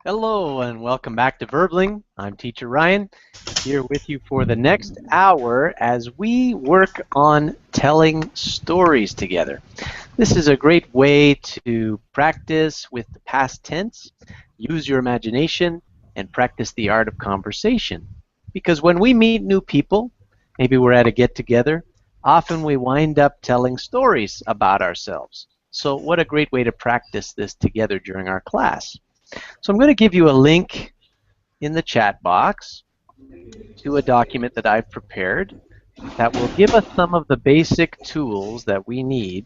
Hello and welcome back to Verbling. I'm Teacher Ryan, here with you for the next hour as we work on telling stories together. This is a great way to practice with the past tense, use your imagination, and practice the art of conversation. Because when we meet new people, maybe we're at a get-together, often we wind up telling stories about ourselves. So what a great way to practice this together during our class. So I'm going to give you a link in the chat box to a document that I've prepared that will give us some of the basic tools that we need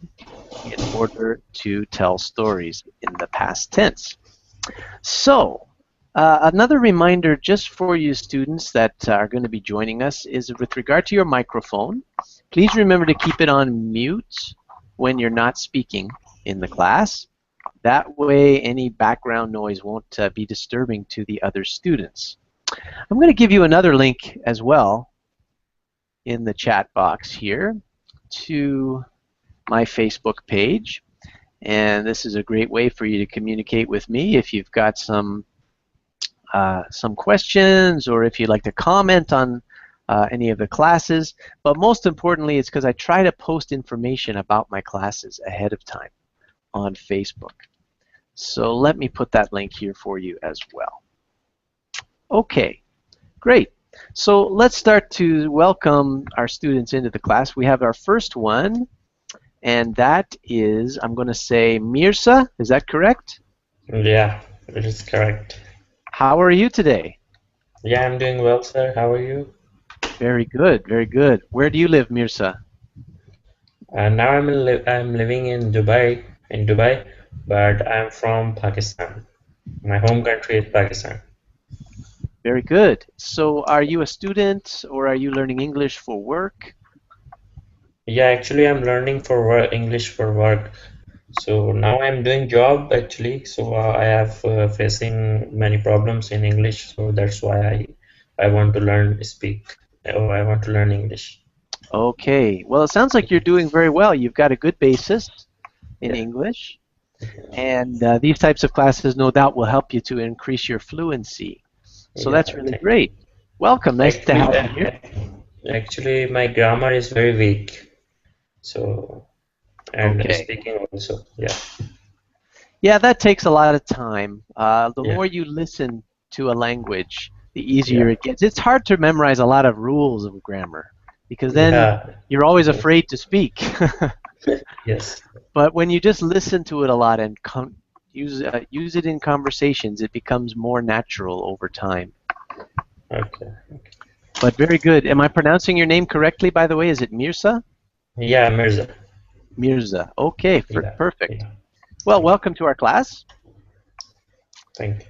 in order to tell stories in the past tense. So, another reminder just for you students that are going to be joining us is with regard to your microphone. Please remember to keep it on mute when you're not speaking in the class. That way any background noise won't be disturbing to the other students. I'm going to give you another link as well in the chat box here to my Facebook page. And this is a great way for you to communicate with me if you've got some questions or if you'd like to comment on any of the classes. But most importantly, it's because I try to post information about my classes ahead of time on Facebook. So let me put that link here for you as well. Okay, great. So let's start to welcome our students into the class. We have our first one, and that is, I'm going to say Mirza. Is that correct? Yeah, it is correct. How are you today? Yeah, I'm doing well, sir. How are you? Very good, very good. Where do you live, Mirza? Now I'm living in Dubai, but I'm from Pakistan. My home country is Pakistan. Very good. So are you a student or are you learning English for work? Yeah, actually, I'm learning for work, English for work. So now I'm doing job actually. So I have facing many problems in English. So that's why I want to learn speak. Or I want to learn English. Okay. Well, it sounds like you're doing very well. You've got a good basis in Yeah. English. And these types of classes, no doubt, will help you to increase your fluency. So Yeah. that's really great. Welcome. Nice to Actually, have you here. actually, my grammar is very weak. So, and Okay. speaking also, yeah, Yeah, that takes a lot of time. The yeah, more you listen to a language, the easier yeah, it gets. It's hard to memorize a lot of rules of grammar because then yeah, you're always yes, afraid to speak. yes, But when you just listen to it a lot and use it in conversations, it becomes more natural over time. okay, But very good. Am I pronouncing your name correctly, by the way? Is it Mirza? yeah, Mirza, Mirza. Okay, yeah, perfect. yeah, Well, thank, welcome to our class. thank you.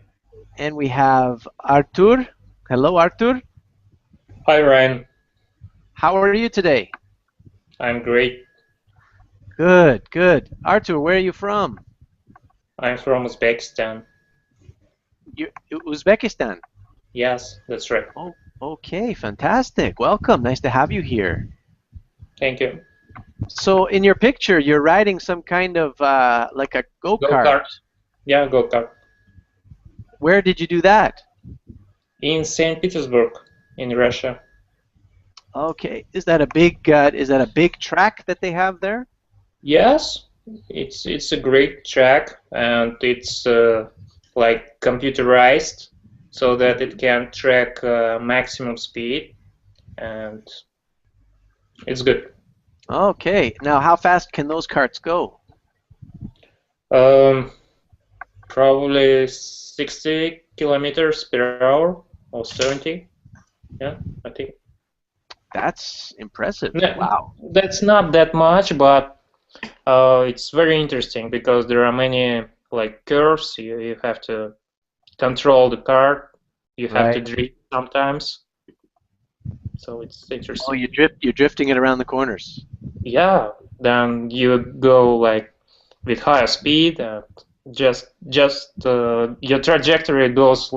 And we have Artur. Hello, Artur. Hi Ryan, How are you today? I'm great. Good, good. Artur, where are you from? I'm from Uzbekistan. Uzbekistan. Yes, that's right. Oh, okay, fantastic. Welcome. Nice to have you here. Thank you. So, in your picture, you're riding some kind of like a Go go-kart. kart. Yeah, go kart. Where did you do that? In St. Petersburg, in Russia. Okay. Is that a big track that they have there? Yes, it's a great track and it's like computerized so that it can track maximum speed and it's good. Okay. Now, how fast can those carts go? Um, Probably 60 kilometers per hour or 70. Yeah, I think. That's impressive. No, Wow. that's not that much, but it's very interesting because there are many like curves. You have to control the car. You have to Right. drift sometimes, so it's Oh, interesting. you're drifting it around the corners. Yeah, then you go like with higher speed and just your trajectory goes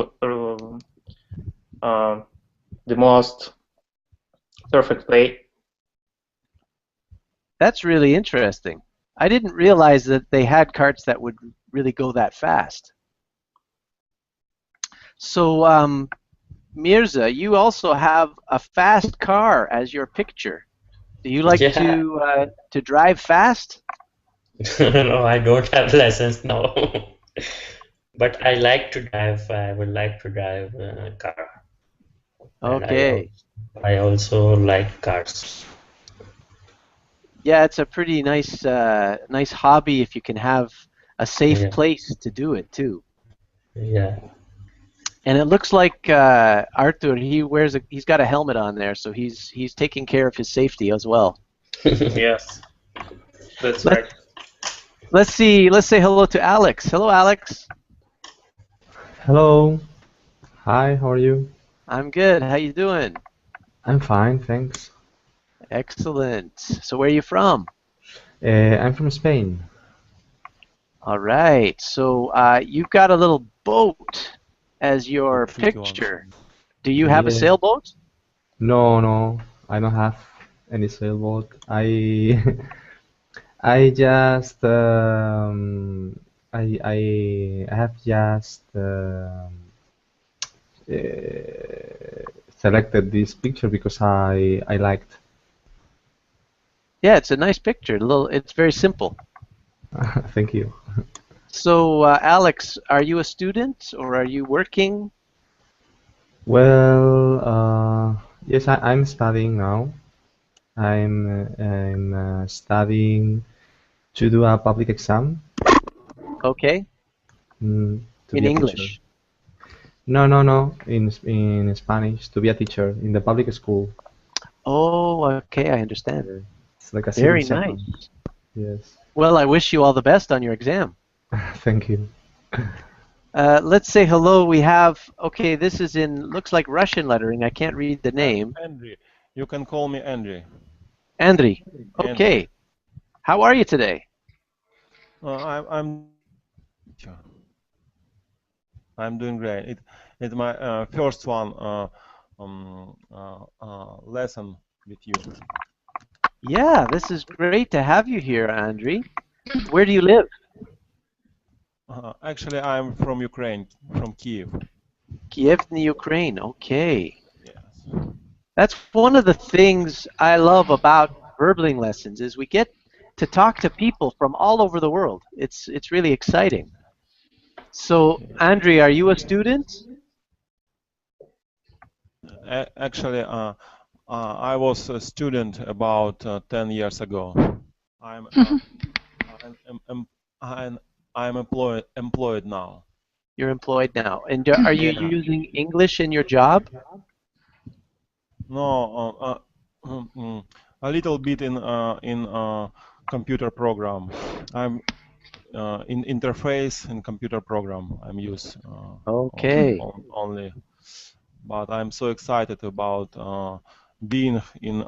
the most perfect way. That's really interesting. I didn't realize that they had carts that would really go that fast. So, Mirza, you also have a fast car as your picture. Do you like Yeah. to drive fast? No, I don't have license now. But I like to drive. I would like to drive a car, and Okay. I also like cars. Yeah, it's a pretty nice hobby if you can have a safe Yeah, place to do it too. yeah. And it looks like Arthur, he's got a helmet on there, so he's taking care of his safety as well. Yes, that's Let right. let's see. Let's say hello to Alex. Hello, Alex. Hello. Hi, how are you? I'm good. How you doing? I'm fine, thanks. Excellent. So where are you from? I'm from Spain. All right. So you've got a little boat as your Pretty one. picture. Do you have a Yeah. sailboat? No, I don't have any sailboat. I just I have just selected this picture because I liked. Yeah, it's a nice picture. It's very simple. Thank you. So, Alex, are you a student or are you working? Well, yes, I'm studying now. I'm studying to do a public exam Okay, to in be a teacher. English. No, in Spanish to be a teacher in the public school. Oh, okay, I understand. Yeah. It's like a civil Very servant. nice. Yes. Well, I wish you all the best on your exam. Thank you. Let's say hello. We have, okay, this is looks like Russian lettering. I can't read the name. Andrew. You can call me Andrew. Andriy. Andrew. Okay. How are you today? I'm doing great. It's my first one lesson with you. Yeah, this is great to have you here, Andriy. Where do you live? Actually, I'm from Ukraine, from Kiev. Kiev, in Ukraine. Okay. Yes. That's one of the things I love about Verbling lessons is we get to talk to people from all over the world. It's really exciting. So, Andriy, are you a student? Actually, I was a student about 10 years ago. I'm I'm employed now. You're employed now. And are you Yeah. using English in your job? No, a little bit in computer program. I'm in interface in computer program. I'm use Okay. only, but I'm so excited about being in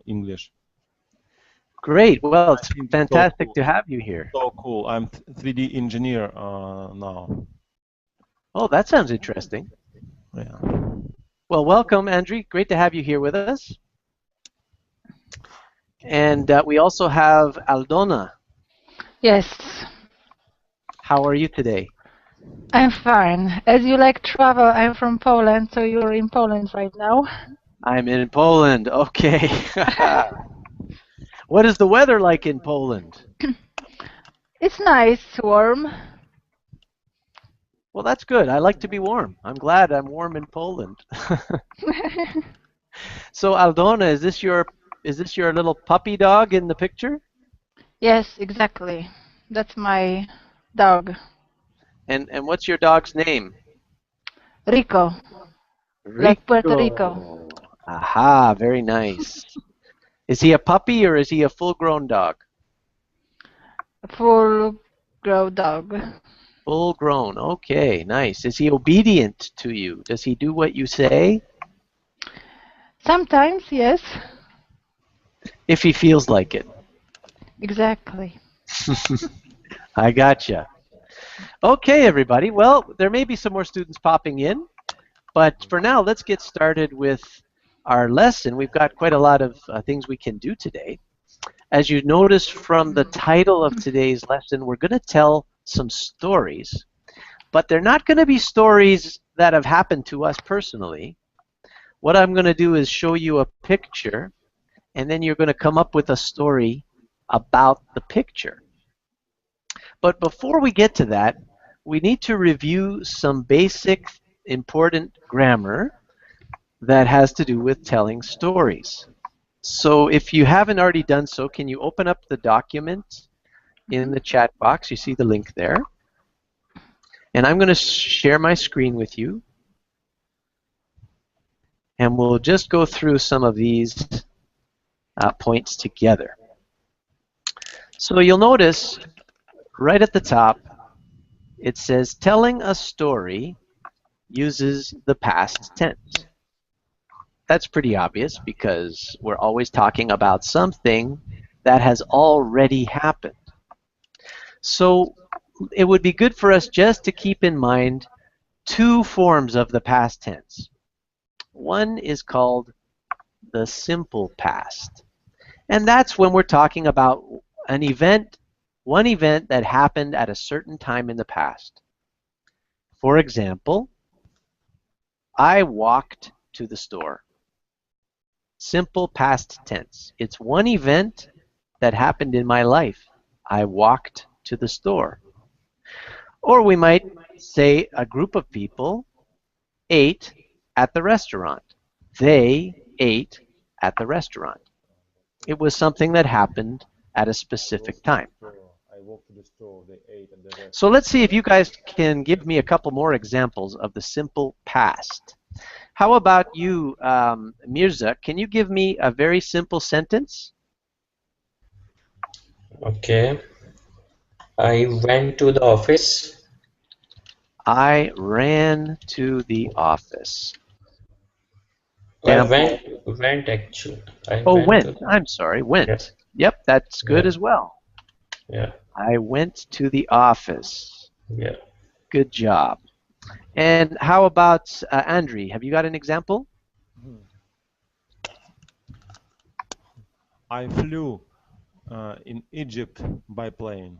English. Great. Well, I it's think it's so fantastic cool. to have you here. So cool. I'm 3D engineer now. Oh, that sounds interesting. Yeah. Well, welcome, Andriy. Great to have you here with us. And we also have Aldona. Yes, How are you today? I'm fine. As you like travel, I'm from Poland, so you're in Poland right now. I'm in Poland. Okay. What is the weather like in Poland? It's nice, warm. Well, that's good. I like to be warm. I'm glad I'm warm in Poland. So, Aldona, is this your little puppy dog in the picture? Yes, exactly. That's my dog, And what's your dog's name? Rico, like Puerto Rico. Aha, very nice. Is he a puppy or is he a full-grown dog? Full-grown dog. Full-grown. Okay, nice. Is he obedient to you? Does he do what you say? Sometimes, yes, If he feels like it. exactly. I gotcha. Okay, everybody. Well, there may be some more students popping in, but for now, let's get started with our lesson. We've got quite a lot of things we can do today. As you noticed from the title of today's lesson, we're going to tell some stories. but they're not going to be stories that have happened to us personally. What I'm going to do is show you a picture, and then you're going to come up with a story about the picture. But before we get to that, we need to review some basic important grammar that has to do with telling stories. So if you haven't already done so, can you open up the document in the chat box? You see the link there. And I'm going to share my screen with you. And we'll just go through some of these points together. So you'll notice right at the top, it says telling a story uses the past tense. That's pretty obvious because we're always talking about something that has already happened. So it would be good for us just to keep in mind two forms of the past tense. One is called the simple past. And that's when we're talking about an event, one event that happened at a certain time in the past. For example, I walked to the store. Simple past tense. It's one event that happened in my life. I walked to the store. Or we might say a group of people ate at the restaurant. They ate at the restaurant. It was something that happened at a specific time. I walked to the store. They ate at the restaurant. So let's see if you guys can give me a couple more examples of the simple past. How about you, Mirza? Can you give me a very simple sentence? Okay. I went to the office. I ran to the office. I Example. went actually. Went. I'm sorry, went. Yeah. Yep, that's good Yeah. as well. Yeah. I went to the office. Yeah. Good job. And how about Andri? Have you got an example? I flew in Egypt by plane.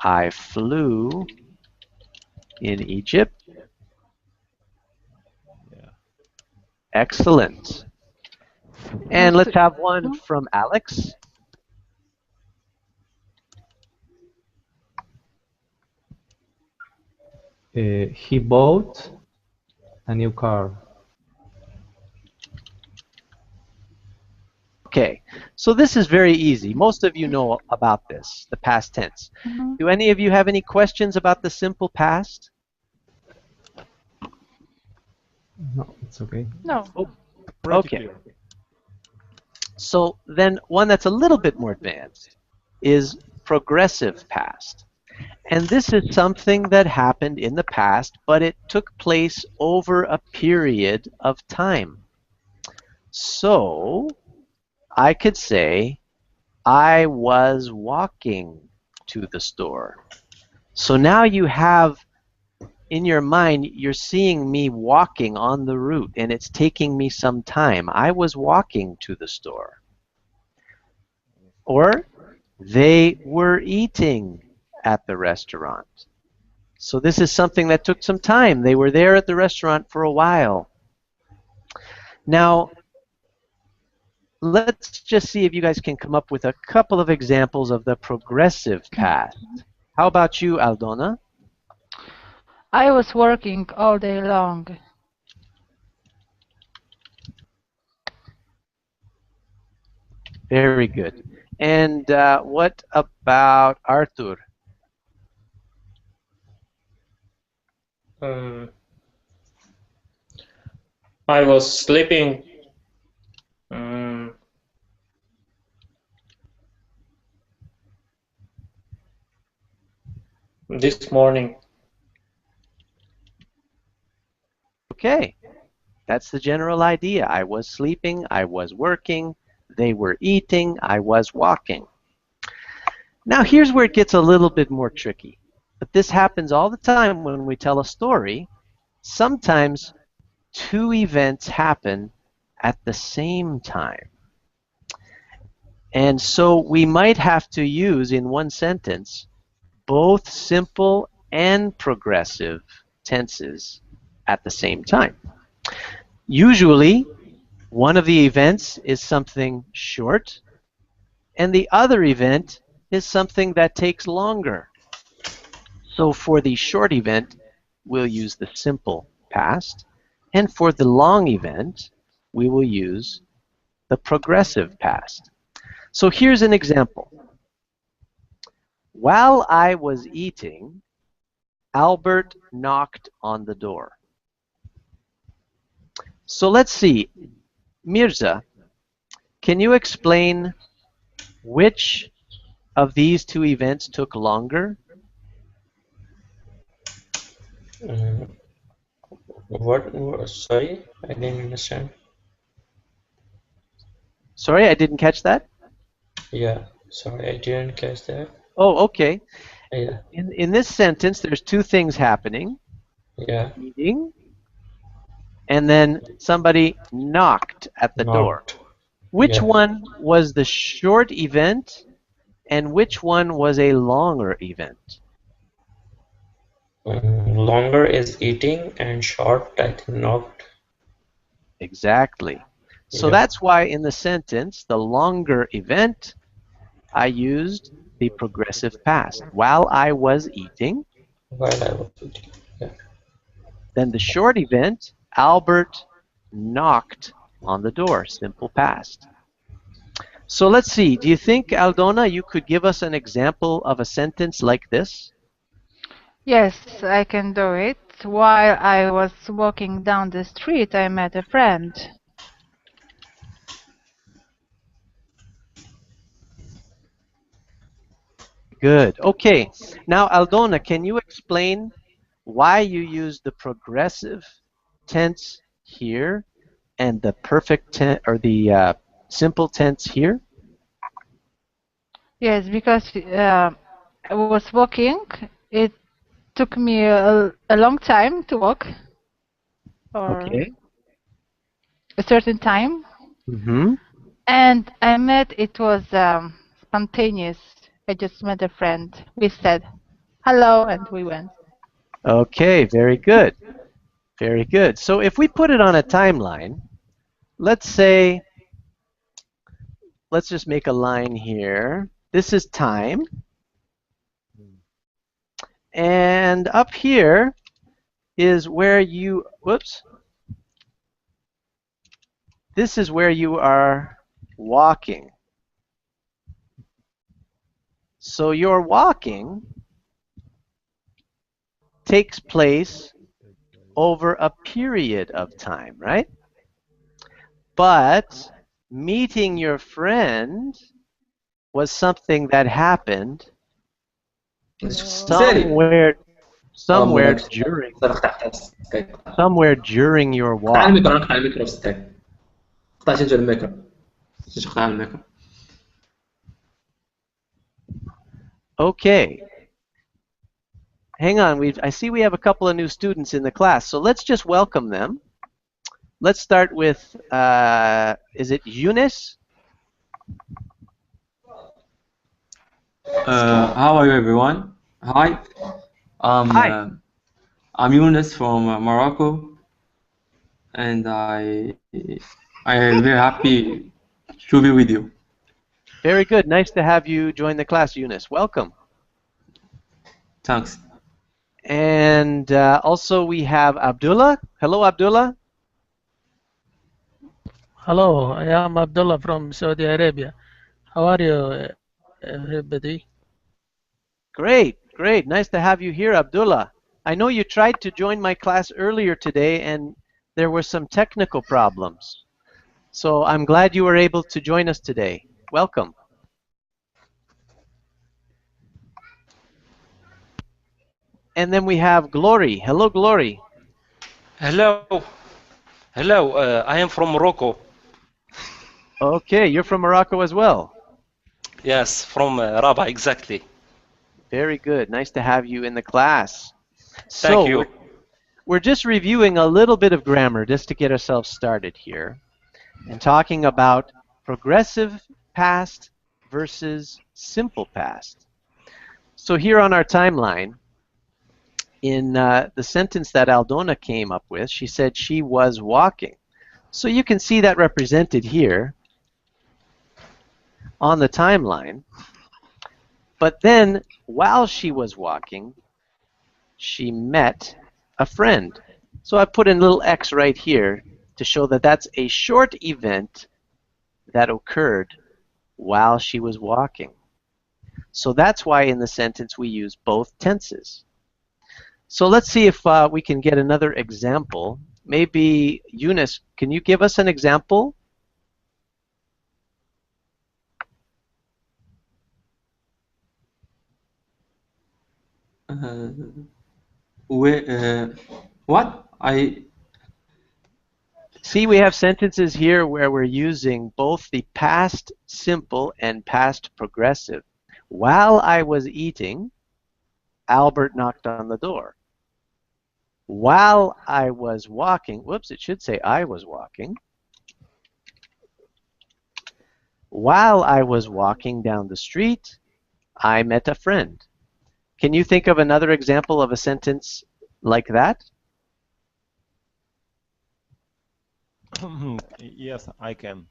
I flew in Egypt. Yeah. Excellent. And let's have one from Alex. He bought a new car. Okay, so this is very easy. Most of you know about this, the past tense. Do any of you have any questions about the simple past? No, it's okay. No. Pretty Okay. clear. So then one that's a little bit more advanced is progressive past. And this is something that happened in the past, but it took place over a period of time. So I could say, I was walking to the store. So now you have in your mind, you're seeing me walking on the route, and it's taking me some time. I was walking to the store. Or they were eating at the restaurant. So this is something that took some time. They were there at the restaurant for a while. Now, let's just see if you guys can come up with a couple of examples of the progressive past. How about you, Aldona? I was working all day long. Very good. And what about Arthur? I was sleeping this morning. Okay, that's the general idea. I was sleeping, I was working, they were eating, I was walking. Now here's where it gets a little bit more tricky. But this happens all the time when we tell a story. Sometimes two events happen at the same time. And so we might have to use in one sentence both simple and progressive tenses at the same time. Usually, one of the events is something short, and the other event is something that takes longer. So for the short event, we'll use the simple past, and for the long event, we will use the progressive past. So here's an example. While I was eating, Albert knocked on the door. So let's see. Mirza, can you explain which of these two events took longer? What? Sorry, I didn't understand. Sorry, I didn't catch that. Yeah, sorry, I didn't catch that. Oh, okay. Yeah, In this sentence, there's two things happening. yeah, Eating, and then somebody knocked at the door. not. Which Yeah. one was the short event, and which one was a longer event? Longer is eating and short, I think, knocked. Exactly. So Yeah. that's why in the sentence, the longer event, I used the progressive past. While I was eating, While I was eating. Yeah. then the short event, Albert knocked on the door, simple past. So let's see, do you think, Aldona, you could give us an example of a sentence like this? Yes, I can do it. While I was walking down the street, I met a friend. Good. Okay. Now, Aldona, can you explain why you use the progressive tense here and the perfect tense or the simple tense here? Yes, because I was walking. It took me a long time to walk, or Okay. a certain time, Mm-hmm. and it was spontaneous. I just met a friend. We said hello and we went. Okay, very good. Very good. So if we put it on a timeline, let's say, let's just make a line here. This is time. And up here is where you, whoops. This is where you are walking. So your walking takes place over a period of time, right? But meeting your friend was something that happened somewhere during your walk. نقطع الميكرو ستاك قطعتي انت الميكرو تقطع الميكرو. Okay. Hang on, I see we have a couple of new students in the class, so let's just welcome them. Let's start with, is it Eunice? How are you, everyone? Hi. Hi. I'm Yunus from Morocco, and I am very happy to be with you. Very good. Nice to have you join the class, Eunice. Welcome. Thanks. And also we have Abdullah. Hello, Abdullah. Hello, I am Abdullah from Saudi Arabia. How are you, everybody? Great, great. Nice to have you here, Abdullah. I know you tried to join my class earlier today and there were some technical problems. So I'm glad you were able to join us today. Welcome. And then we have Glory. Hello, Glory. Hello. Hello, I am from Morocco. Okay, you're from Morocco as well. Yes, from Rabat, exactly. Very good. Nice to have you in the class. Thank you. We're just reviewing a little bit of grammar just to get ourselves started here and talking about progressive past versus simple past. So here on our timeline, in the sentence that Aldona came up with, she said she was walking. So you can see that represented here on the timeline. But then, while she was walking, she met a friend. So I put in a little X right here to show that that's a short event that occurred while she was walking. So that's why in the sentence we use both tenses. So let's see if we can get another example. Maybe, Eunice, can you give us an example? What? See, we have sentences here where we're using both the past simple and past progressive. While I was eating, Albert knocked on the door. While I was walking, whoops, it should say I was walking. While I was walking down the street, I met a friend. Can you think of another example of a sentence like that? Yes, I can.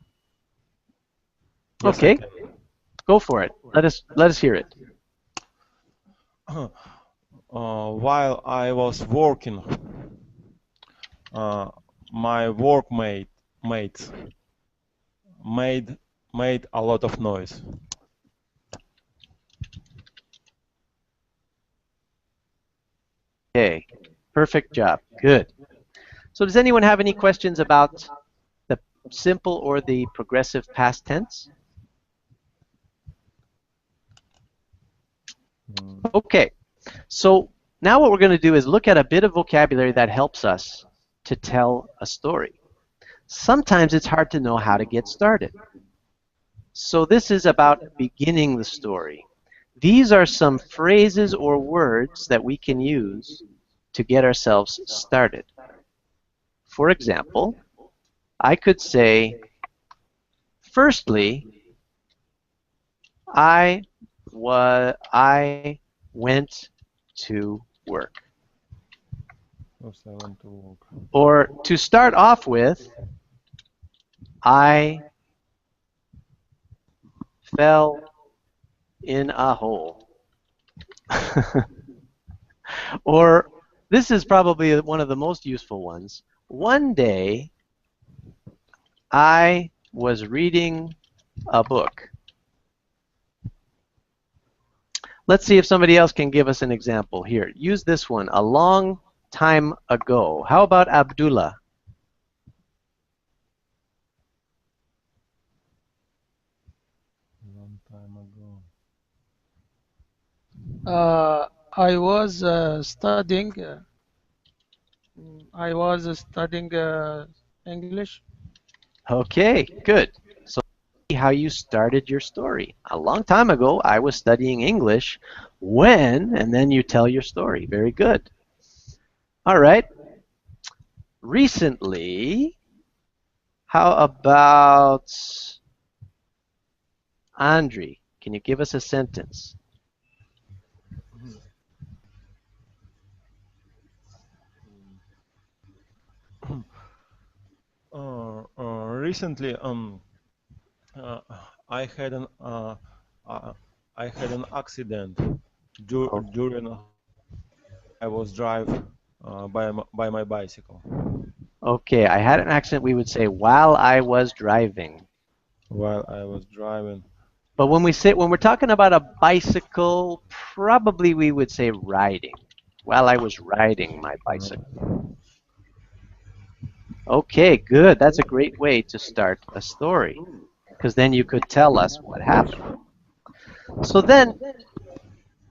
Yes, okay, I can. Go for it. Let us hear it. While I was working, my workmates made a lot of noise. Okay, perfect job. Good. So does anyone have any questions about the simple or the progressive past tense? Okay, so now what we're going to do is look at a bit of vocabulary that helps us to tell a story. Sometimes it's hard to know how to get started. So this is about beginning the story. These are some phrases or words that we can use to get ourselves started. For example, I could say, firstly, I went to work. First I went to work. Or to start off with, I fell in a hole. Or this is probably one of the most useful ones. One day, I was reading a book. Let's see if somebody else can give us an example. Here, use this one. A long time ago. How about Abdullah? Long time ago. I was studying. I was studying English. Okay, good. So see how you started your story. A long time ago, I was studying English when, and then you tell your story. Very good. All right. Recently, how about Andre? Can you give us a sentence? Recently, I had an accident during I was driving by my bicycle. Okay, I had an accident. We would say while I was driving. While I was driving. But when we're talking about a bicycle, probably we would say riding. While I was riding my bicycle. Okay, good. That's a great way to start a story, because then you could tell us what happened. So then,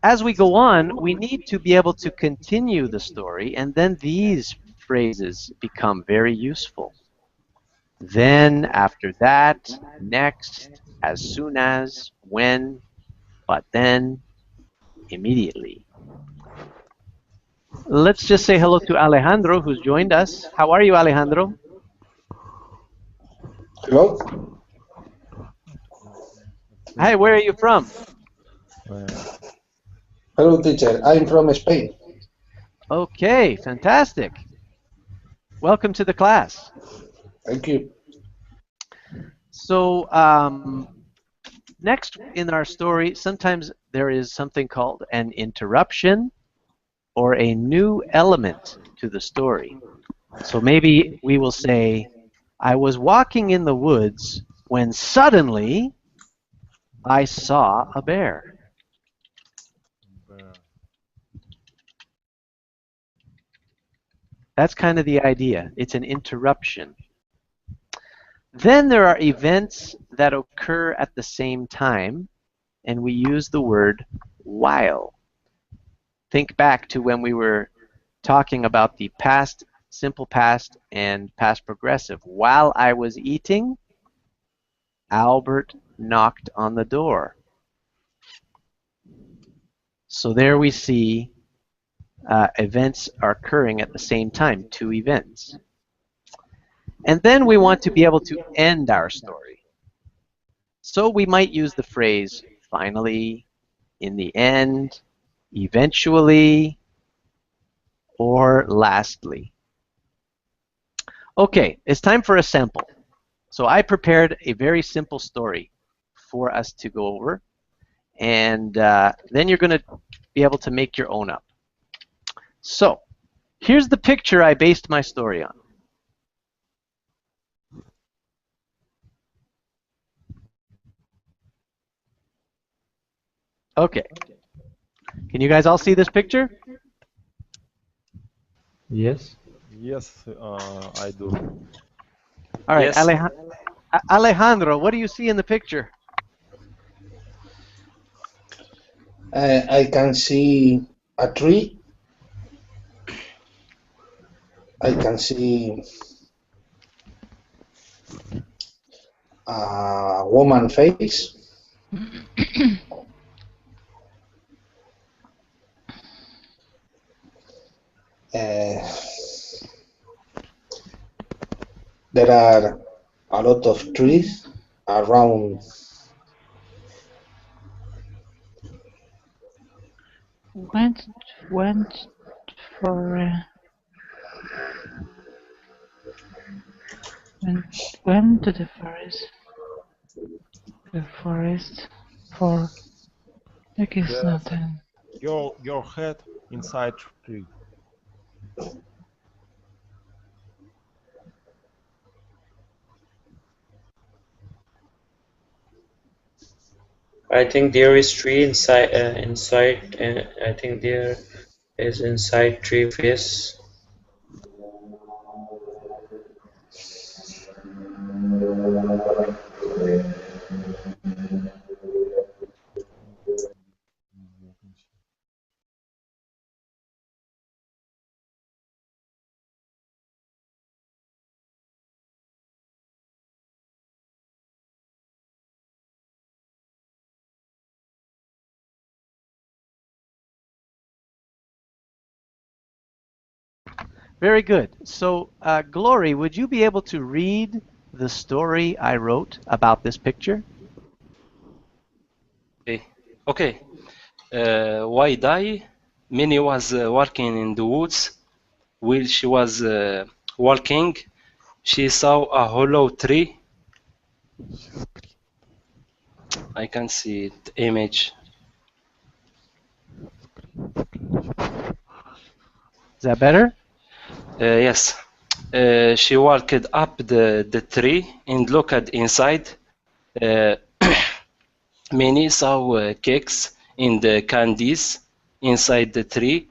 as we go on, we need to be able to continue the story, and then these phrases become very useful. Then, after that, next, as soon as, when, but then, immediately. Let's just say hello to Alejandro, who's joined us. How are you, Alejandro? Hello. Hi, where are you from? Hello, teacher. I'm from Spain. Okay, fantastic. Welcome to the class. Thank you. So next in our story, sometimes there is something called an interruption or a new element to the story. So maybe we will say, I was walking in the woods when suddenly I saw a bear. That's kind of the idea. It's an interruption. Then there are events that occur at the same time, and we use the word while. Think back to when we were talking about the past, simple past, and past progressive. While I was eating, Albert knocked on the door. So there we see events are occurring at the same time, two events. And then we want to be able to end our story. So we might use the phrase finally, in the end, eventually, or lastly. Okay, it's time for a sample. So I prepared a very simple story for us to go over, and then you're going to be able to make your own up. So here's the picture I based my story on. Okay. Can you guys all see this picture? Yes. Yes, I do. All right, Yes. Alejandro, what do you see in the picture? I can see a tree. I can see a woman face. There are a lot of trees around. Went for went to the forest. The forest for like it's Yes. not an Your head inside tree. I think there is tree inside. I think there is inside tree face. Very good. So, Glory, would you be able to read the story I wrote about this picture? Okay. Why die? Minnie was walking in the woods. While she was walking, she saw a hollow tree. I can see the image. Is that better? Yes. She walked up the tree and looked inside. Minnie saw cakes and candies inside the tree.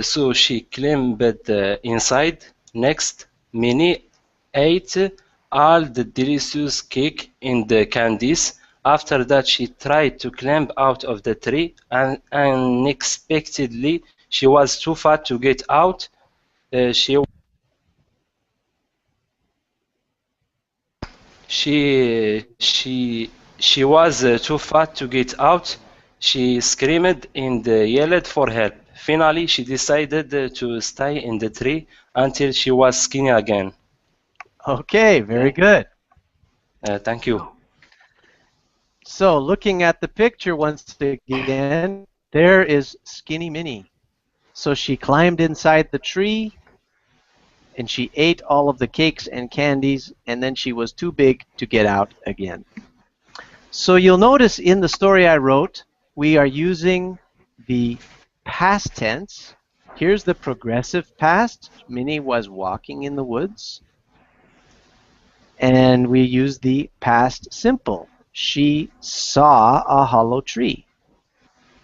So she climbed inside. Next, Minnie ate all the delicious cake and the candies. After that, she tried to climb out of the tree, and unexpectedly, she was too fat to get out. She was too fat to get out. She screamed and yelled for help. Finally, she decided to stay in the tree until she was skinny again. Okay, very good. Thank you. So, looking at the picture once again, there is Skinny Minnie. So she climbed inside the tree and she ate all of the cakes and candies, and then she was too big to get out again. So you'll notice in the story I wrote, we are using the past tense. Here's the progressive past. Minnie was walking in the woods. And we use the past simple. She saw a hollow tree.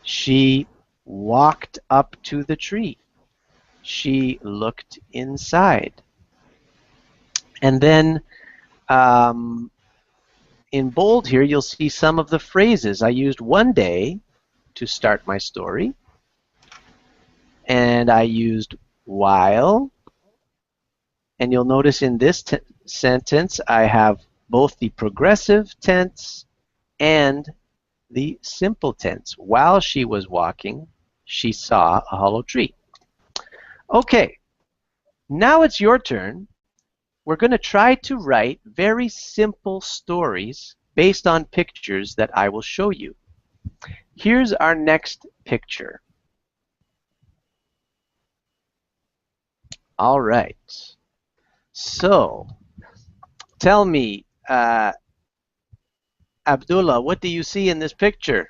She walked up to the tree. She looked inside. And then in bold here, you'll see some of the phrases. I used one day to start my story. And I used while. And you'll notice in this sentence, I have both the progressive tense and the simple tense. While she was walking, she saw a hollow tree. Okay, now it's your turn. We're going to try to write very simple stories based on pictures that I will show you. Here's our next picture. All right. So, tell me, Abdullah, what do you see in this picture?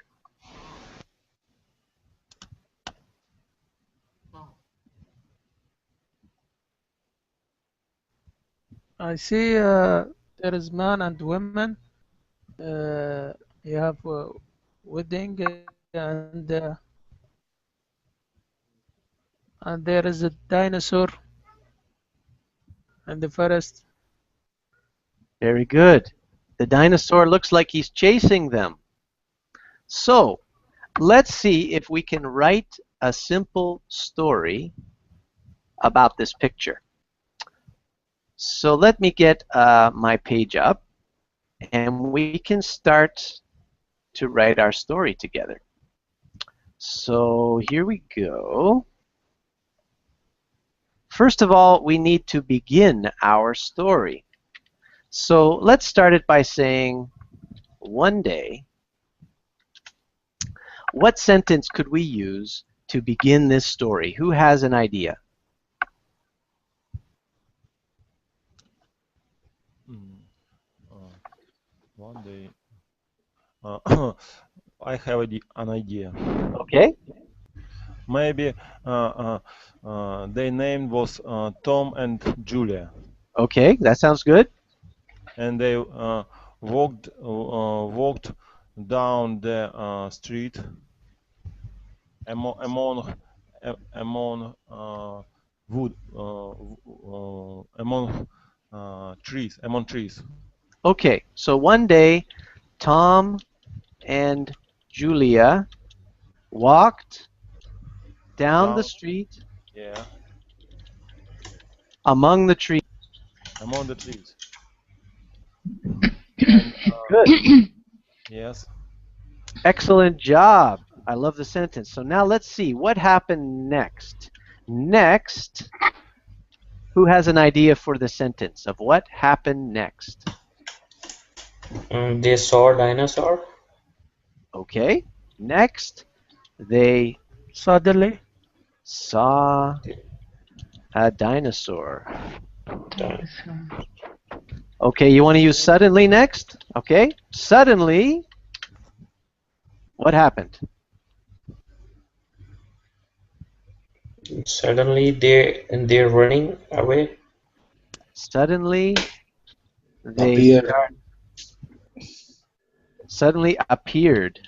I see there is man and women. You have wedding and there is a dinosaur in the forest. Very good. The dinosaur looks like he's chasing them. So, let's see if we can write a simple story about this picture. So let me get my page up, and we can start to write our story together. So here we go. First of all, we need to begin our story. So let's start it by saying, one day. What sentence could we use to begin this story? Who has an idea? One day. I have an idea. Okay. Maybe their name was Tom and Julia. Okay, that sounds good. And they walked down the street among trees. Okay, so one day, Tom and Julia walked down the street. Yeah. Among the trees. Among the trees. And, good. Yes. Excellent job. I love the sentence. So now let's see what happened next. Next, who has an idea for the sentence of what happened next? They saw a dinosaur. Okay. Next, they suddenly saw a dinosaur. Okay, you want to use suddenly next? Okay. Suddenly, what happened? Suddenly, they're running away. Suddenly, they suddenly appeared.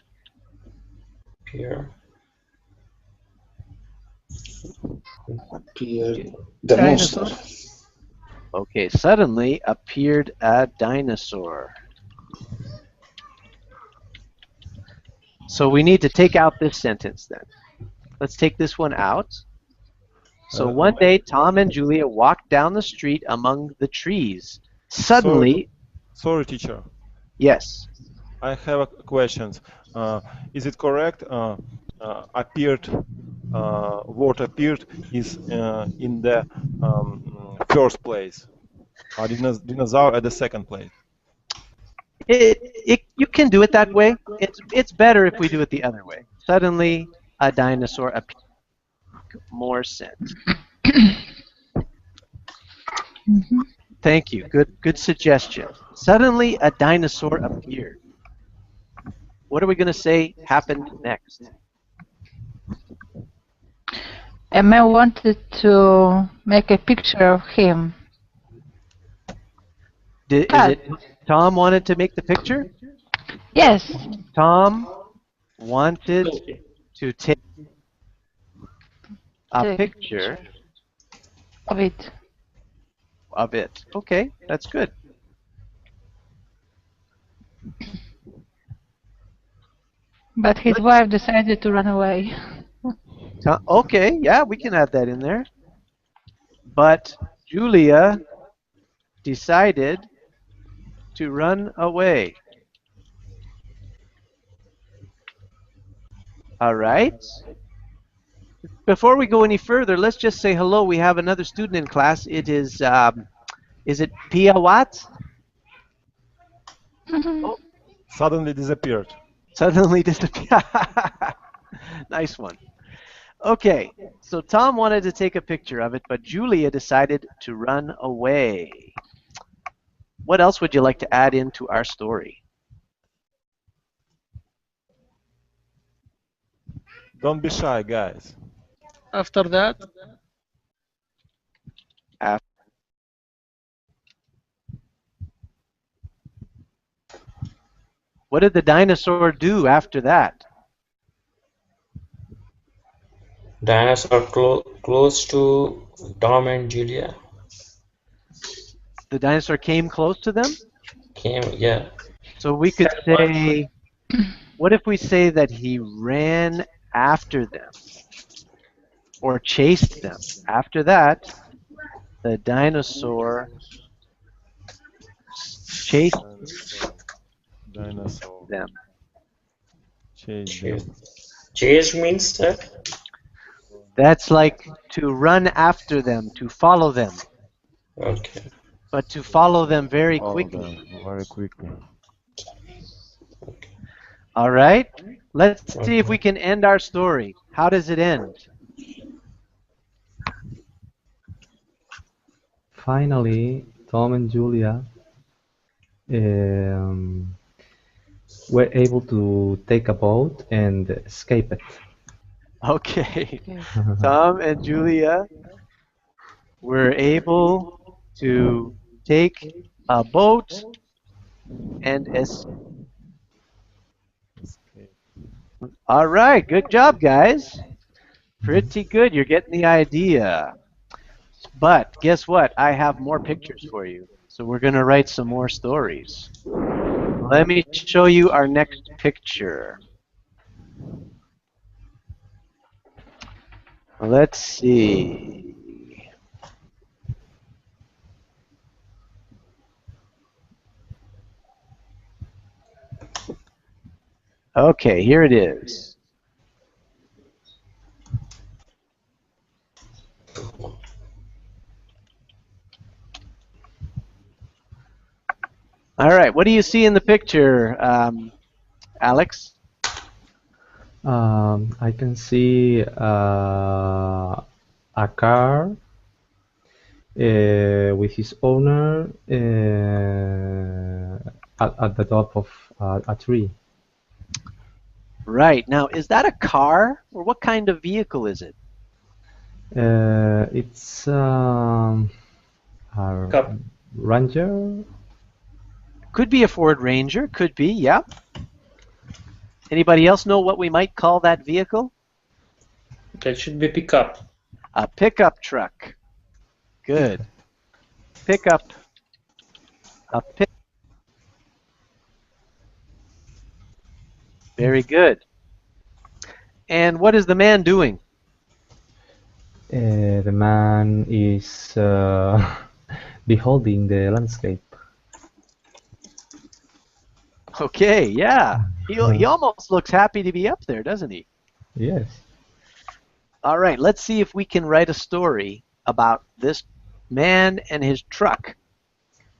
Appeared the monster. Okay, suddenly appeared a dinosaur. So we need to take out this sentence then. Let's take this one out. So one day, Tom and Julia walked down the street among the trees. Suddenly... Sorry, teacher. Yes. I have a question. Is it correct? Appeared, word appeared is in the first place. Dinosaur at the second place. You can do it that way. It's better if we do it the other way. Suddenly, a dinosaur appeared. more sense. Mhm. Thank you. Good suggestion. Suddenly, a dinosaur appeared. What are we going to say happened next? A man wanted to make a picture of him. Is it Tom wanted to make the picture? Yes. Tom wanted to take a picture of it. Of it. Okay, that's good. But his wife decided to run away. Okay, yeah, we can add that in there. But Julia decided to run away. All right. Before we go any further, let's just say hello. We have another student in class. It is it Pia Watt? Oh. Suddenly disappeared. Suddenly disappeared. Nice one. Okay, so Tom wanted to take a picture of it, but Julia decided to run away. What else would you like to add into our story? Don't be shy, guys. After that, what did the dinosaur do after that? Dinosaur close to Tom and Julia. The dinosaur came close to them? Yeah. So we could say, what if we say that he ran after them or chased them? After that, the dinosaur chased them. Chase means that? That's like to run after them, to follow them. Okay. But to follow them very quickly. Very quickly. All right. Let's see if we can end our story. How does it end? Finally, Tom and Julia were able to take a boat and escape it. Okay. Tom and Julia were able to take a boat and escape. All right. Good job, guys. Pretty good. You're getting the idea. But guess what? I have more pictures for you. So we're going to write some more stories. Let me show you our next picture. Let's see. Okay, here it is. All right, what do you see in the picture, Alex? I can see a car with his owner at the top of a tree. Right. Now, is that a car, or what kind of vehicle is it? It's a Ranger. Could be a Ford Ranger. Could be, yeah. Anybody else know what we might call that vehicle? That should be pickup. A pickup truck. Good. Pickup. A pick. Very good. And what is the man doing? The man is beholding the landscape. Okay, yeah. He almost looks happy to be up there, doesn't he? Yes. All right, let's see if we can write a story about this man and his truck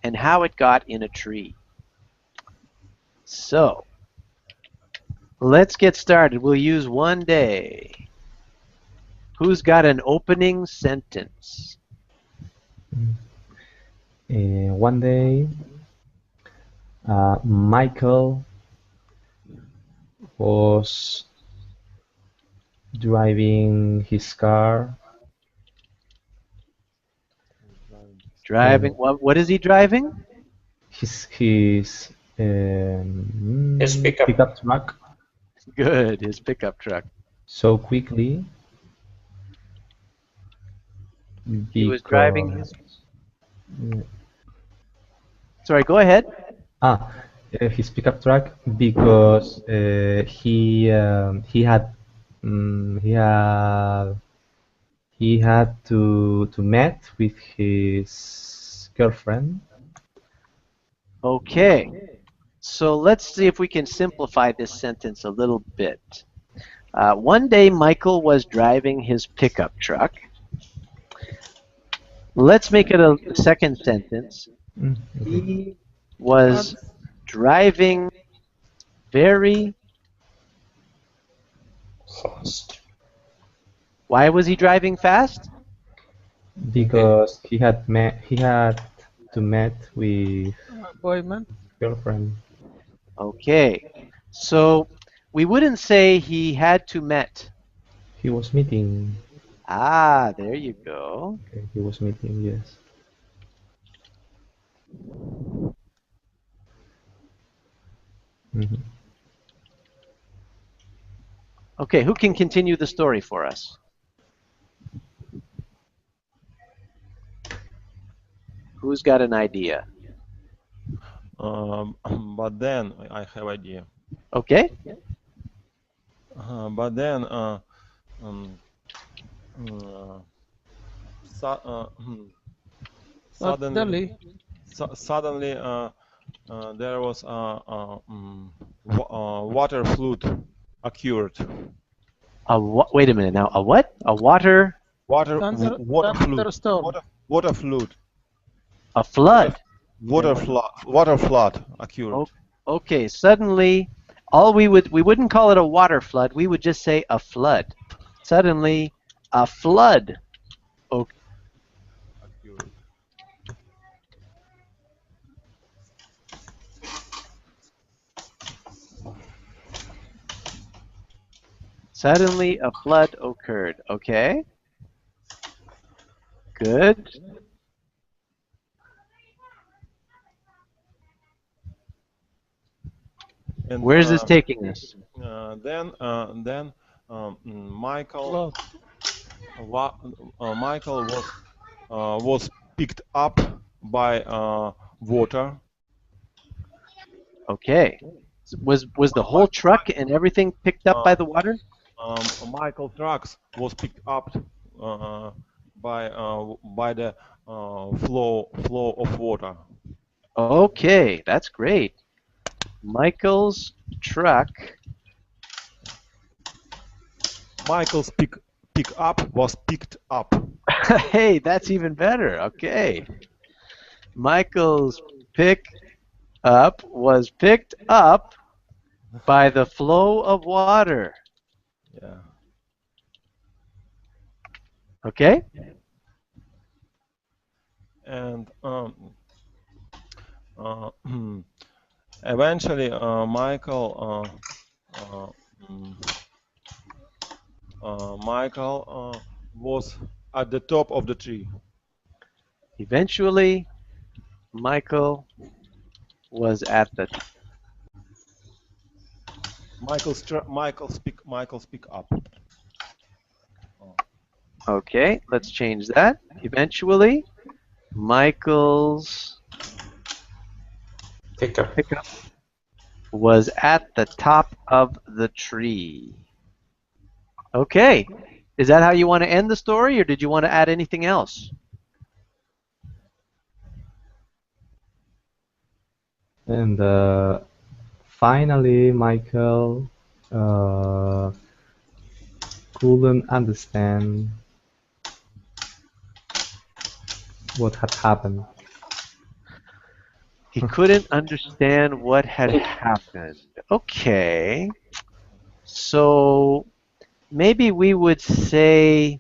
and how it got in a tree. So, let's get started. We'll use one day. Who's got an opening sentence? One day, Michael was driving his car. Driving. What is he driving? His pickup truck. Good, his pickup truck. So quickly. He was driving his. Sorry, go ahead. His pickup truck because he had to meet with his girlfriend. Okay, so let's see if we can simplify this sentence a little bit. One day Michael was driving his pickup truck. Let's make it a second sentence. He was driving very fast. Why was he driving fast? Because he had to meet with appointment girlfriend. Okay, so we wouldn't say he had to met. He was meeting. Ah, there you go. Okay, he was meeting, yes. Okay, who can continue the story for us? Who's got an idea? But then I have idea. Okay. But then suddenly there was water flood occurred. Wait a minute now. A what? A water? Water thunderstorm. Water flood. A flood. Water flood occurred. Okay. Suddenly, we wouldn't call it a water flood. We would just say a flood. Suddenly, a flood. Okay. Suddenly, a flood occurred. Okay. Good. And, where's this taking us? Then Michael was picked up by water. Okay. Was the whole truck and everything picked up by the water? Michael trucks was picked up by the flow of water. Okay, that's great. Michael's truck. Michael's pick up was picked up. Hey, that's even better. Okay. Michael's pick up was picked up by the flow of water. Yeah. Okay. And eventually, Michael was at the top of the tree. Eventually, Michael was at the. Michael's pick up. Okay, let's change that. Eventually, Michael's pickup was at the top of the tree. Okay, is that how you want to end the story, or did you want to add anything else? And finally, Michael couldn't understand what had happened. He couldn't understand what had happened. Okay. So maybe we would say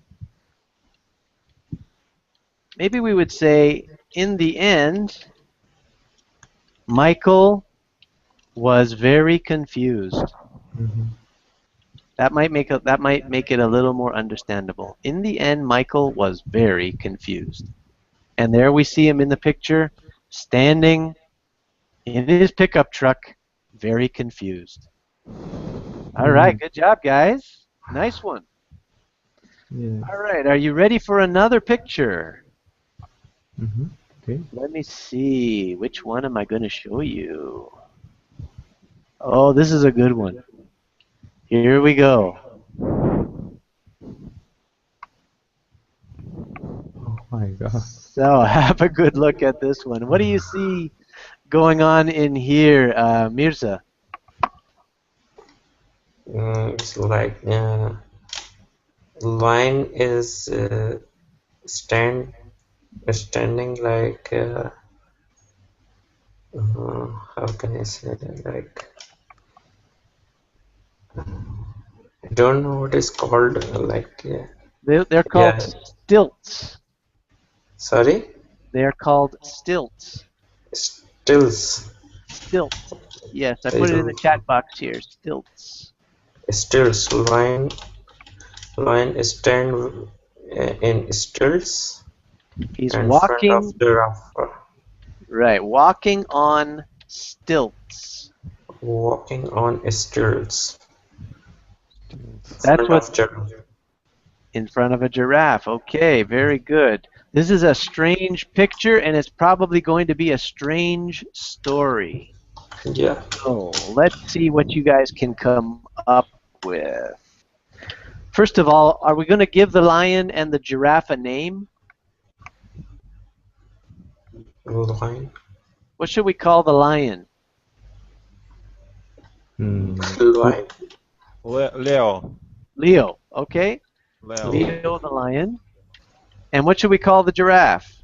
maybe we would say, in the end, Michael was very confused. That might make it a little more understandable. In the end, Michael was very confused. And there we see him in the picture, standing in his pickup truck, very confused. All right, good job, guys. Nice one. Yeah. All right, are you ready for another picture? Okay. Let me see. Which one am I going to show you? Oh, this is a good one. Here we go. Oh my God. So have a good look at this one. What do you see going on in here, Mirza? It's like line is standing like how can I say that? Like I don't know what it's called. Like They're called yeah. stilts. Sorry. They're called stilts. Stills. Stilts. Yes, I I put it in the don't- chat box here. Stilts. Stills. Line stand in stills. He's in walking. front of giraffe. Right, walking on stilts. Walking on stilts. That's Front what of giraffe. in front of a giraffe. Okay, very good. This is a strange picture, and it's probably going to be a strange story. Yeah. So let's see what you guys can come up with. First of all, are we going to give the lion and the giraffe a name? Lion. What should we call the lion? Lion. Leo. Leo. Okay. Leo the lion. And what should we call the giraffe?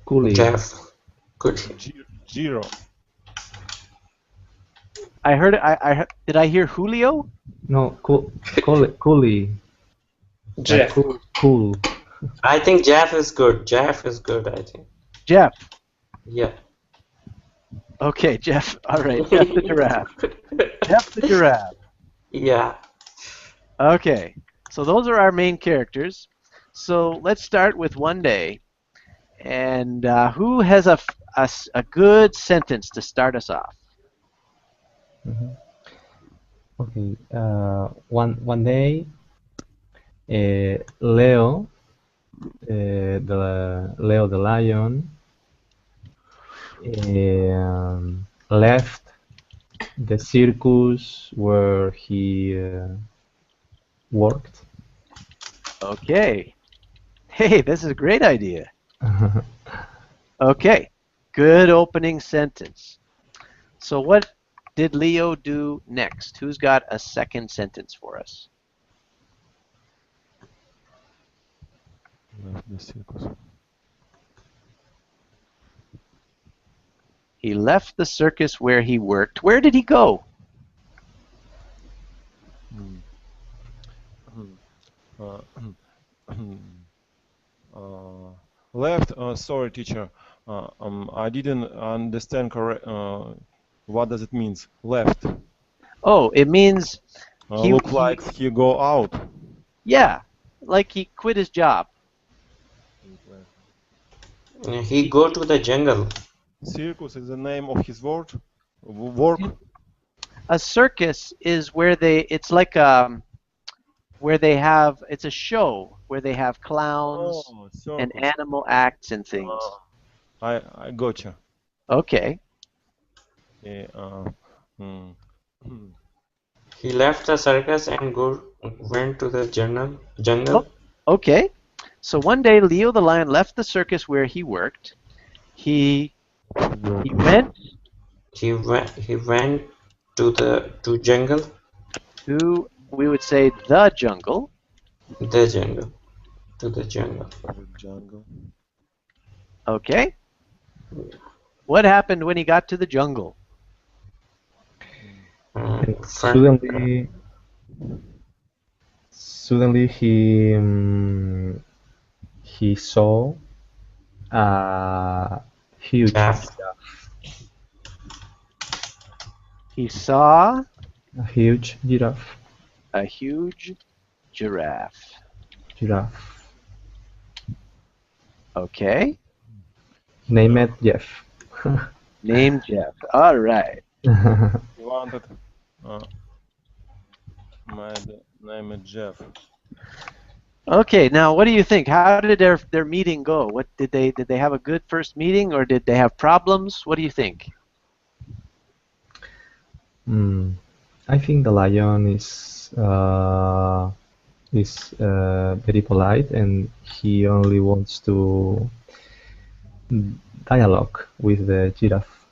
Coolie. Jeff. Good. Giro. I heard. Did I hear Julio? No, Coolie. Jeff. Cool. I think Jeff is good. Jeff is good, I think. Jeff. Yeah. Okay, Jeff. All right, Jeff the giraffe. Jeff the giraffe. Yeah. Okay, so those are our main characters. So let's start with one day. And who has a good sentence to start us off? Okay. One day, Leo, Leo the lion, left the circus where he worked. Okay. Hey, this is a great idea. Okay, good opening sentence. So what did Leo do next? Who's got a second sentence for us? He left the circus where he worked. Where did he go? Left. Sorry, teacher. I didn't understand correct. What does it mean? Left. Oh, it means look like he go out. Yeah, like he quit his job. He go to the jungle. Circus is the name of his work. A circus is where it's like where they have, it's a show where they have clowns and animal acts and things. I gotcha. Okay. Yeah, He left the circus and went to the jungle. Oh, okay. So one day Leo the lion left the circus where he worked. He went to the jungle. To, we would say, the jungle. The jungle. To the jungle. Okay. What happened when he got to the jungle? Suddenly he saw a huge Giraffe. giraffe. He saw A huge giraffe. a huge giraffe. Giraffe. Okay. Name it Jeff. Named Jeff. All right. He wanted maybe name it Jeff. Okay. Now, what do you think? How did their meeting go? What did they have a good first meeting, or did they have problems? What do you think? I think the lion is very polite, and he only wants to dialogue with the giraffe.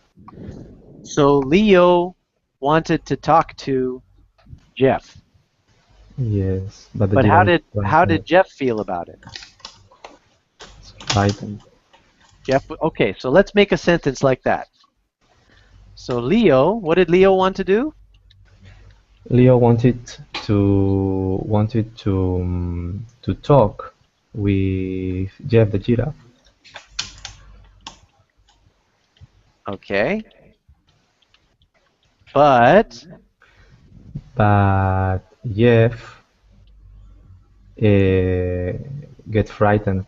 So Leo wanted to talk to Jeff. Yes, but the But how giraffe did Jeff feel about it? frightened. Jeff. Okay. So let's make a sentence like that. So Leo, what did Leo want to do? Leo wanted to talk with Jeff the giraffe. Okay. But Jeff get frightened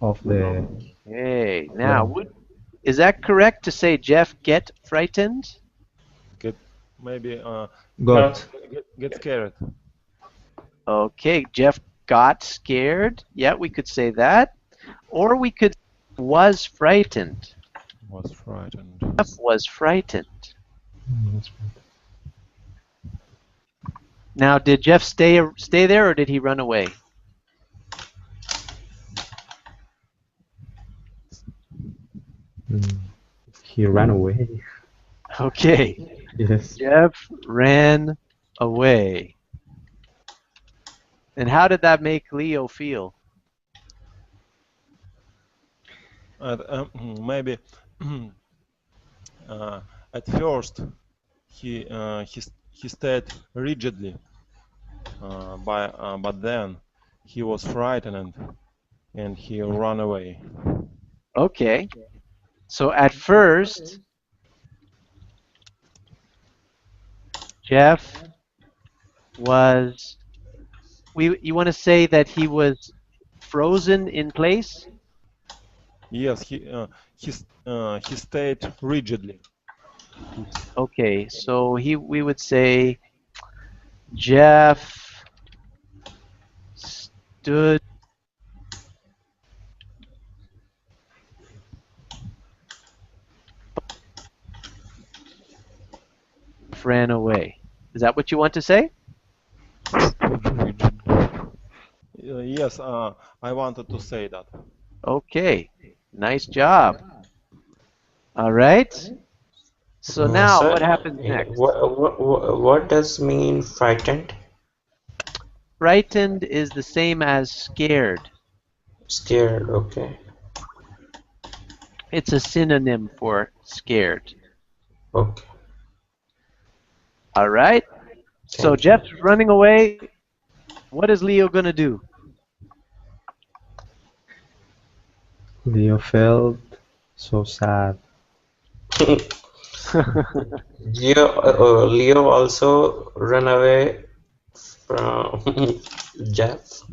of the. hey, now is that correct to say Jeff get frightened? Get maybe Got. get scared. Okay, Jeff got scared. Yeah, we could say that. Or we could was frightened. Was frightened. Jeff was frightened. Now, did Jeff stay there, or did he run away? He ran away. Okay. Yes. Jeff ran away. And how did that make Leo feel? Maybe at first he stayed rigidly, but then he was frightened and he ran away. Okay. So at first, Jeff was. You want to say that he was frozen in place? Yes, he stayed rigidly. Okay, so we would say Jeff stood ran away. Is that what you want to say? Yes, I wanted to say that. Okay, nice job. All right. So now, Sir, what happens next? What does mean frightened? Frightened is the same as scared. Scared, okay. It's a synonym for scared. Okay. All right. So Jeff's running away. What is Leo gonna do? Leo felt so sad. Leo also ran away from Jeff.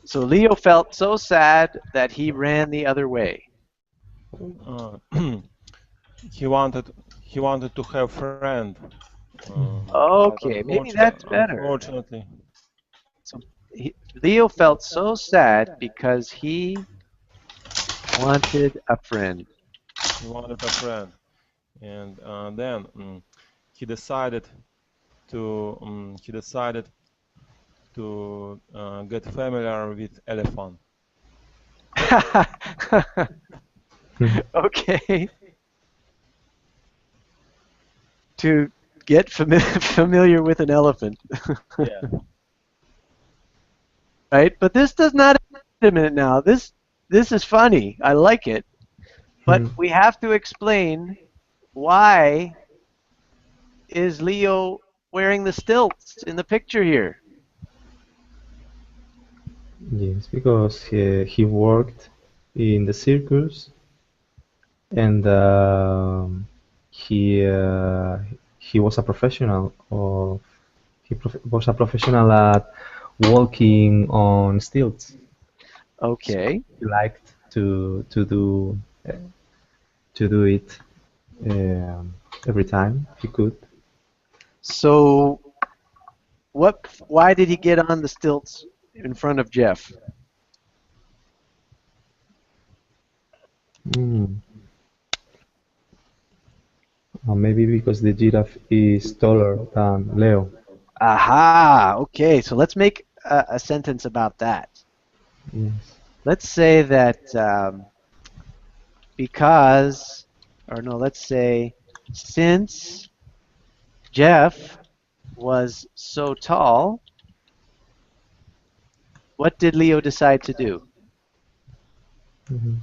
So Leo felt so sad that he ran the other way. He wanted to have friend. Okay, maybe that's better. Unfortunately. So Leo felt so sad because he wanted a friend. He wanted a friend, and then he decided to get familiar with elephant. Okay. To get familiar with an elephant. Yeah. Right, but this does not. Wait a minute now. This is funny. I like it, but we have to explain why is Leo wearing the stilts in the picture here. Yes, because he worked in the circus, and he was a professional of was a professional at walking on stilts. Okay. So he liked to do it every time he could. So, why did he get on the stilts in front of Jeff? Maybe because the giraffe is taller than Leo. Aha! Okay, so let's make a sentence about that. Yes. Let's say that let's say since Jeff was so tall, what did Leo decide to do? Mm-hmm.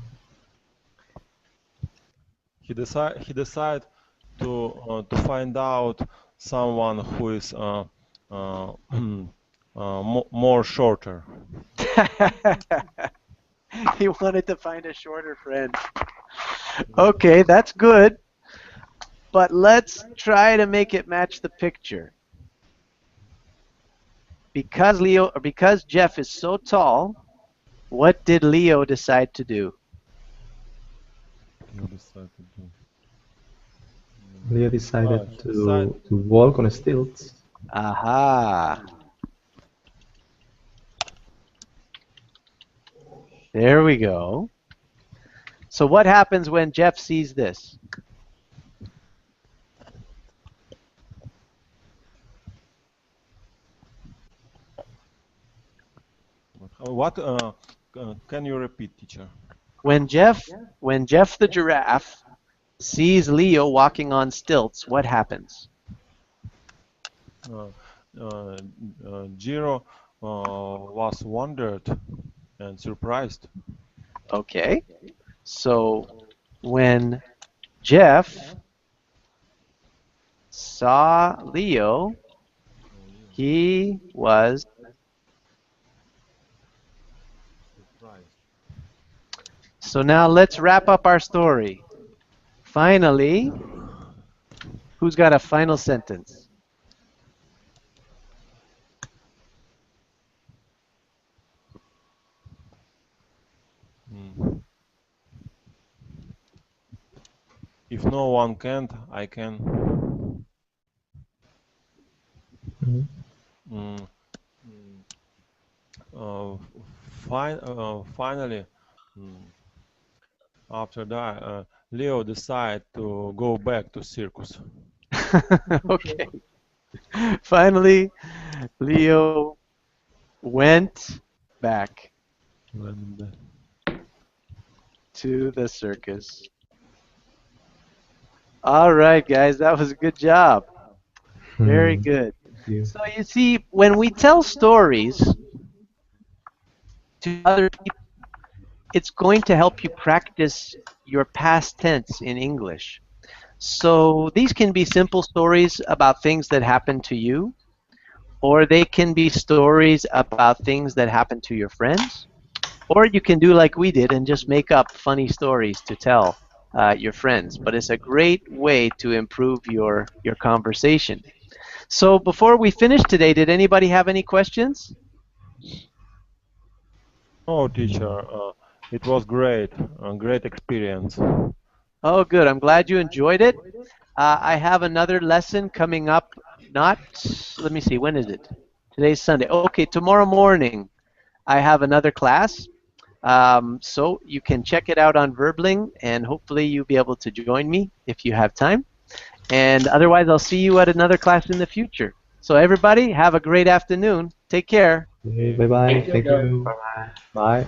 He decided to find out someone who is more shorter. He wanted to find a shorter friend. Okay, that's good. But let's try to make it match the picture. Because Jeff is so tall, what did Leo decide to do? Leo decided to walk on stilts. Aha. There we go. So what happens when Jeff sees this? What? Can you repeat, teacher? When Jeff the giraffe sees Leo walking on stilts, what happens? Jiro was wondered and surprised. Okay. So when Jeff saw Leo, he was surprised. So now let's wrap up our story. Finally, who's got a final sentence? If no one can't, I can. Finally, after that, Leo decided to go back to circus. Okay. Finally, Leo went back to the circus. All right, guys, that was a good job. Very good. So you see, when we tell stories to other people, it's going to help you practice your past tense in English. So these can be simple stories about things that happen to you, or they can be stories about things that happen to your friends, or you can do like we did and just make up funny stories to tell your friends. But it's a great way to improve your conversation. So before we finish today, did anybody have any questions? Oh, teacher, it was great, a great experience. Oh, good. I'm glad you enjoyed it. I have another lesson coming up. Let me see, when is it? Today's Sunday. Okay, tomorrow morning I have another class. So you can check it out on Verbling, and hopefully you'll be able to join me if you have time. And otherwise, I'll see you at another class in the future. So everybody, have a great afternoon. Take care. Bye-bye. Thank you. Bye.